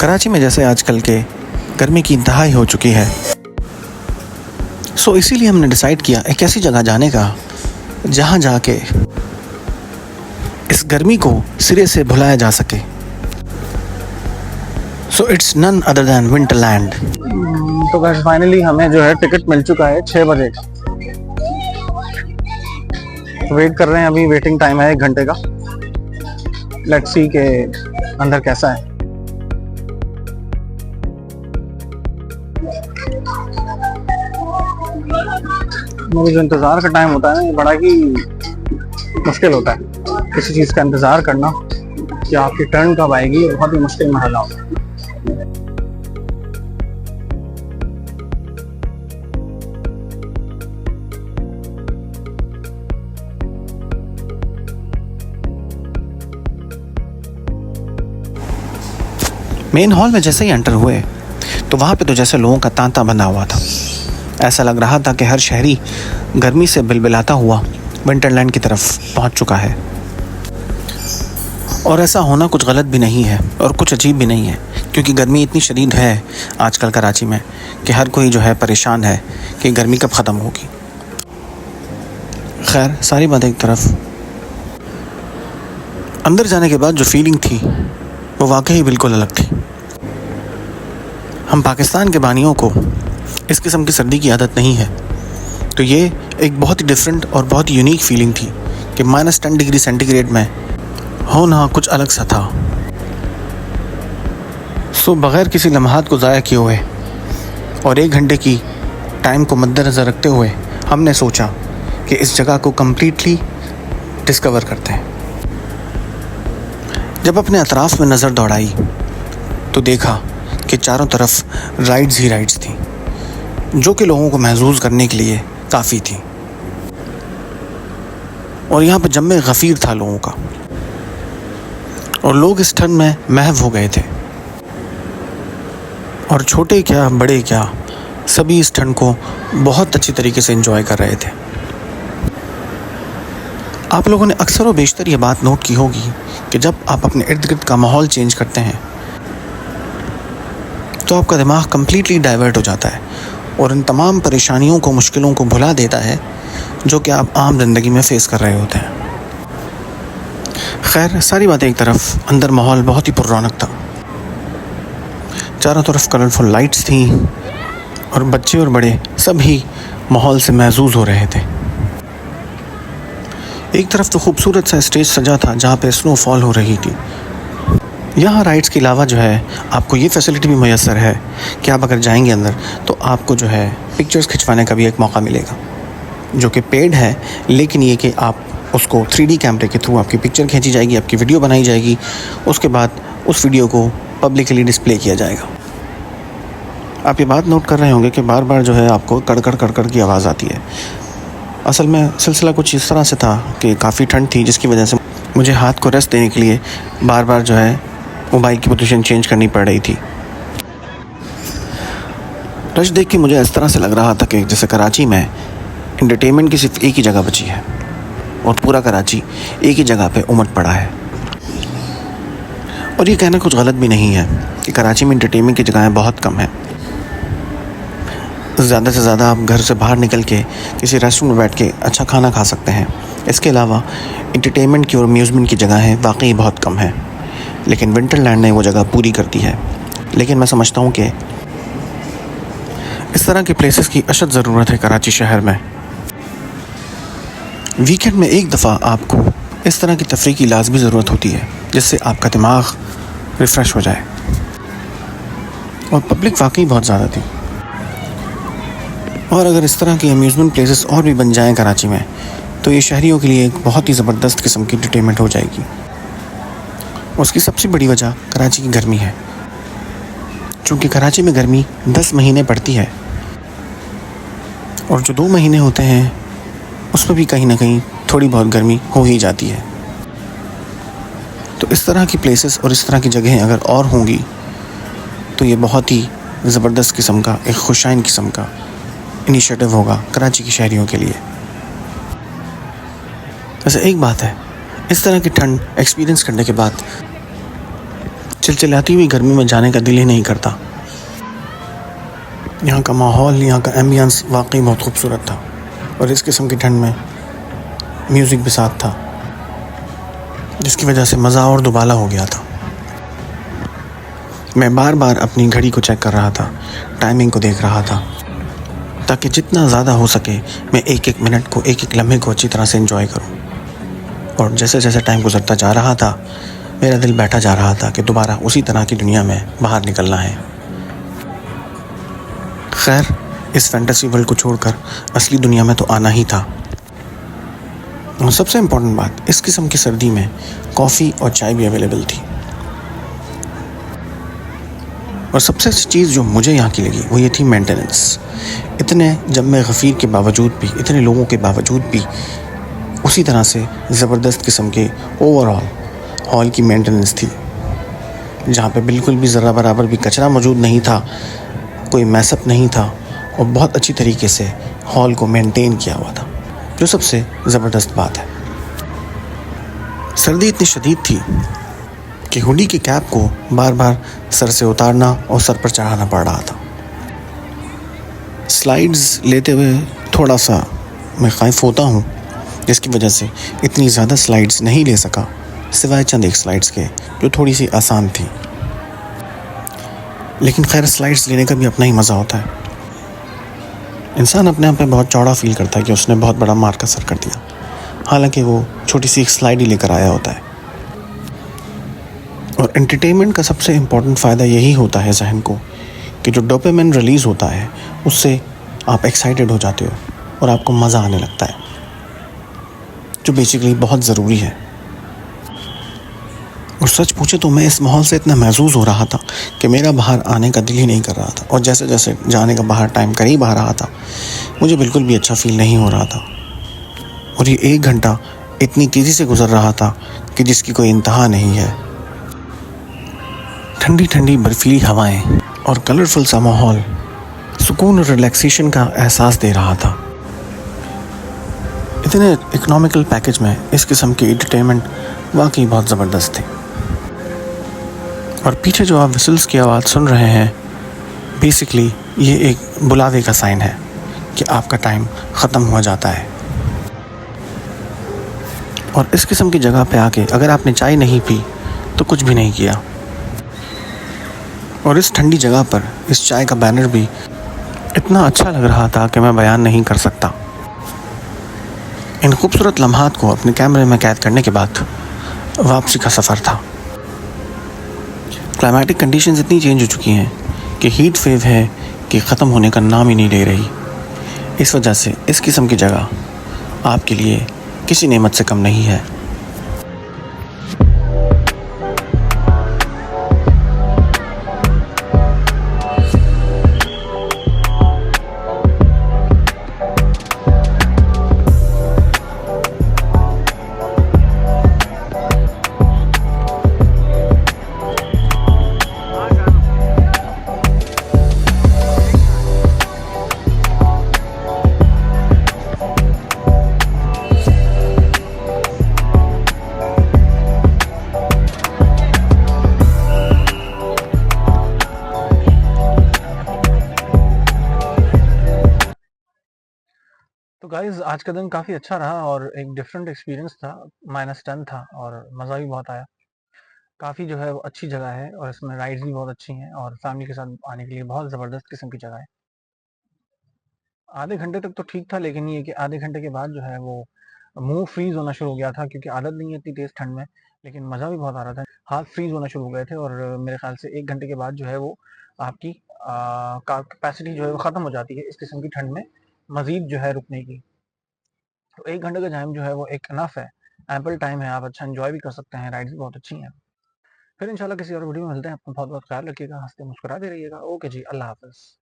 कराची में जैसे आजकल के गर्मी की इंतहाई हो चुकी है, इसीलिए हमने डिसाइड किया एक ऐसी जगह जाने का जहाँ जाके इस गर्मी को सिरे से भुलाया जा सके। It's none other than Winterland. तो बस फाइनली हमें जो है टिकट मिल चुका है 6 बजे का। वेट कर रहे हैं, अभी वेटिंग टाइम है 1 घंटे का। लेट्स सी के अंदर कैसा है। मुझे जो इंतज़ार का टाइम होता है ना, ये बड़ा ही मुश्किल होता है। किसी चीज़ का इंतज़ार करना कि आपकी टर्न कब आएगी, ये बहुत ही मुश्किल मरहला होता है। मेन हॉल में जैसे ही एंटर हुए तो वहाँ पे तो जैसे लोगों का तांता बना हुआ था। ऐसा लग रहा था कि हर शहरी गर्मी से बिलबिलाता हुआ विंटरलैंड की तरफ पहुँच चुका है। और ऐसा होना कुछ गलत भी नहीं है और कुछ अजीब भी नहीं है, क्योंकि गर्मी इतनी शदीद है आजकल कराची में कि हर कोई जो है परेशान है कि गर्मी कब ख़त्म होगी। खैर, सारी बातें एक तरफ, अंदर जाने के बाद जो फीलिंग थी वो वाकई बिल्कुल अलग थी। हम पाकिस्तान के बानियों को इस किस्म की सर्दी की आदत नहीं है, तो ये एक बहुत ही डिफरेंट और बहुत ही यूनिक फीलिंग थी कि -10 डिग्री सेंटीग्रेड में होना कुछ अलग सा था। बग़ैर किसी लम्हात को ज़ाया किए हुए और 1 घंटे की टाइम को मद्देनज़र रखते हुए हमने सोचा कि इस जगह को कम्प्लीटली डिस्कवर करते हैं। जब अपने अतराफ़ में नज़र दौड़ाई तो देखा कि चारों तरफ राइड्स ही राइड्स थी, जो कि लोगों को महसूस करने के लिए काफ़ी थी। और यहाँ पर जम्मे गफ़ीर था लोगों का, और लोग इस ठंड में महव हो गए थे। और छोटे क्या बड़े क्या, सभी इस ठंड को बहुत अच्छी तरीके से एंजॉय कर रहे थे। आप लोगों ने अक्सर व बेशतर ये बात नोट की होगी कि जब आप अपने इर्द गिर्द का माहौल चेंज करते हैं तो आपका दिमाग कम्प्लीटली डाइवर्ट हो जाता है और इन तमाम परेशानियों को, मुश्किलों को भुला देता है जो कि आप आम ज़िंदगी में फ़ेस कर रहे होते हैं। खैर, सारी बातें एक तरफ, अंदर माहौल बहुत ही पुररौनक था। चारों तरफ कलरफुल लाइट्स थी और बच्चे और बड़े सभी माहौल से महसूस हो रहे थे। एक तरफ तो खूबसूरत सा स्टेज सजा था जहाँ पे स्नोफॉल हो रही थी। यहाँ राइड्स के अलावा जो है आपको ये फैसिलिटी भी मैसर है कि आप अगर जाएंगे अंदर तो आपको जो है पिक्चर्स खिंचवाने का भी एक मौका मिलेगा, जो कि पेड है, लेकिन ये कि आप उसको 3D कैमरे के थ्रू आपकी पिक्चर खींची जाएगी, आपकी वीडियो बनाई जाएगी, उसके बाद उस वीडियो को पब्लिकली डिस्प्ले किया जाएगा। आप ये बात नोट कर रहे होंगे कि बार बार जो है आपको कड़कड़ कड़कड़ की आवाज़ आती है। असल में सिलसिला कुछ इस तरह से था कि काफ़ी ठंड थी, जिसकी वजह से मुझे हाथ को रेस्ट देने के लिए बार बार जो है मोबाइल की पोजीशन चेंज करनी पड़ रही थी। रश देख के मुझे इस तरह से लग रहा था कि जैसे कराची में एंटरटेनमेंट की सिर्फ एक ही जगह बची है और पूरा कराची एक ही जगह पे उमड़ पड़ा है। और ये कहना कुछ गलत भी नहीं है कि कराची में एंटरटेनमेंट की जगहें बहुत कम हैं। ज़्यादा से ज़्यादा आप घर से बाहर निकल के किसी रेस्टोरेंट में बैठ के अच्छा खाना खा सकते हैं। इसके अलावा एंटरटेनमेंट की और अम्यूज़मेंट की जगहें वाकई बहुत कम हैं, लेकिन विंटरलैंड ने वो जगह पूरी कर दी है। लेकिन मैं समझता हूँ कि इस तरह के प्लेसेस की अशद ज़रूरत है कराची शहर में। वीकेंड में एक दफ़ा आपको इस तरह की तफरीह की लाज़मी ज़रूरत होती है, जिससे आपका दिमाग रिफ़्रेश हो जाए। और पब्लिक वाकई बहुत ज़्यादा थी। और अगर इस तरह के अम्यूज़मेंट प्लेसेस और भी बन जाएं कराची में तो ये शहरियों के लिए एक बहुत ही ज़बरदस्त किस्म की एंटरटेनमेंट हो जाएगी। उसकी सबसे बड़ी वजह कराची की गर्मी है, क्योंकि कराची में गर्मी 10 महीने पड़ती है और जो 2 महीने होते हैं उसमें भी कहीं ना कहीं थोड़ी बहुत गर्मी हो ही जाती है। तो इस तरह की प्लेसेस और इस तरह की जगहें अगर और होंगी तो ये बहुत ही ज़बरदस्त किस्म का, एक खुशाइन किस्म का इनिशिएटिव होगा कराची के शहरियों के लिए। वैसे एक बात है, इस तरह की ठंड एक्सपीरियंस करने के बाद चिलचिलाती हुई गर्मी में जाने का दिल ही नहीं करता। यहाँ का माहौल, यहाँ का एम्बियंस वाकई बहुत खूबसूरत था और इस किस्म की ठंड में म्यूज़िक भी साथ था, जिसकी वजह से मज़ा और दुबाला हो गया था। मैं बार बार अपनी घड़ी को चेक कर रहा था, टाइमिंग को देख रहा था, ताकि जितना ज़्यादा हो सके मैं एक एक मिनट को, एक एक लम्हे को अच्छी तरह से एंजॉय करूं। और जैसे जैसे टाइम गुजरता जा रहा था, मेरा दिल बैठा जा रहा था कि दोबारा उसी तरह की दुनिया में बाहर निकलना है। खैर, इस फैंटेसी वर्ल्ड को छोड़कर असली दुनिया में तो आना ही था। और सबसे इम्पोर्टेंट बात, इस किस्म की सर्दी में कॉफ़ी और चाय भी अवेलेबल थी। और सबसे अच्छी चीज़ जो मुझे यहाँ की लगी वो ये थी मेंटेनेंस। इतने जम्मे गफ़ीर के बावजूद भी, इतने लोगों के बावजूद भी उसी तरह से ज़बरदस्त किस्म के ओवरऑल हॉल की मेंटेनेंस थी, जहाँ पे बिल्कुल भी ज़रा बराबर भी कचरा मौजूद नहीं था, कोई मैसअप नहीं था और बहुत अच्छी तरीके से हॉल को मेंटेन किया हुआ था, जो सबसे ज़बरदस्त बात है। सर्दी इतनी शदीद थी कि हुडी की कैप को बार बार सर से उतारना और सर पर चढ़ाना पड़ रहा था। स्लाइड्स लेते हुए थोड़ा सा मैं ख़ाइफ़ होता हूँ, जिसकी वजह से इतनी ज़्यादा स्लाइड्स नहीं ले सका, सिवाय चंद एक स्लाइड्स के जो थोड़ी सी आसान थी। लेकिन खैर, स्लाइड्स लेने का भी अपना ही मज़ा होता है। इंसान अपने आप में बहुत चौड़ा फील करता है कि उसने बहुत बड़ा मार का सर कर दिया, हालांकि वो छोटी सी एक स्लाइड ही लेकर आया होता है। और एंटरटेनमेंट का सबसे इम्पॉर्टेंट फ़ायदा यही होता है जहन को, कि जो डोपामिन रिलीज़ होता है उससे आप एक्साइटेड हो जाते हो और आपको मज़ा आने लगता है, जो बेसिकली बहुत ज़रूरी है। और सच पूछे तो मैं इस माहौल से इतना महसूस हो रहा था कि मेरा बाहर आने का दिल ही नहीं कर रहा था। और जैसे जैसे जाने का बाहर टाइम करीब आ रहा था, मुझे बिल्कुल भी अच्छा फील नहीं हो रहा था। और ये 1 घंटा इतनी तेज़ी से गुजर रहा था कि जिसकी कोई इंतहा नहीं है। ठंडी ठंडी बर्फीली हवाएं और कलरफुल सा माहौल सुकून और रिलैक्सेशन का एहसास दे रहा था। इतने इकोनॉमिकल पैकेज में इस किस्म की एंटरटेनमेंट वाकई बहुत ज़बरदस्त थी। और पीछे जो आप विसल्स की आवाज़ सुन रहे हैं, बेसिकली ये एक बुलावे का साइन है कि आपका टाइम ख़त्म हुआ जाता है। और इस किस्म की जगह पे आके अगर आपने चाय नहीं पी तो कुछ भी नहीं किया। और इस ठंडी जगह पर इस चाय का बैनर भी इतना अच्छा लग रहा था कि मैं बयान नहीं कर सकता। इन खूबसूरत लम्हात को अपने कैमरे में कैद करने के बाद वापसी का सफ़र था। क्लाइमेटिक कंडीशंस इतनी चेंज हो चुकी हैं कि हीट वेव है कि ख़त्म होने का नाम ही नहीं ले रही। इस वजह से इस किस्म की जगह आपके लिए किसी नेमत से कम नहीं है। तो गाइज आज का दिन काफ़ी अच्छा रहा और एक डिफरेंट एक्सपीरियंस था। -10 था और मज़ा भी बहुत आया। काफ़ी जो है वो अच्छी जगह है और इसमें राइड्स भी बहुत अच्छी हैं और फैमिली के साथ आने के लिए बहुत ज़बरदस्त किस्म की जगह है। आधे घंटे तक तो ठीक था, लेकिन ये कि आधे घंटे के बाद जो है वो मुंह फ्रीज होना शुरू हो गया था, क्योंकि आदत नहीं है इतनी तेज़ ठंड में। लेकिन मज़ा भी बहुत आ रहा था। हाथ फ्रीज होना शुरू हो गए थे और मेरे ख्याल से 1 घंटे के बाद जो है वो आपकी कैपेसिटी जो है वो ख़त्म हो जाती है इस किस्म की ठंड में मज़ीद जो है रुकने की। तो 1 घंटे का टाइम जो है वो एक इनफ है, एम्पल टाइम है। आप अच्छा एंजॉय भी कर सकते हैं, राइड्स भी बहुत अच्छी हैं। फिर इंशाल्लाह किसी और वीडियो में मिलते हैं। अपना बहुत बहुत ख्याल रखिएगा, हंसते मुस्कुराते रहिएगा। ओके जी, अल्लाह हाफ़िज़।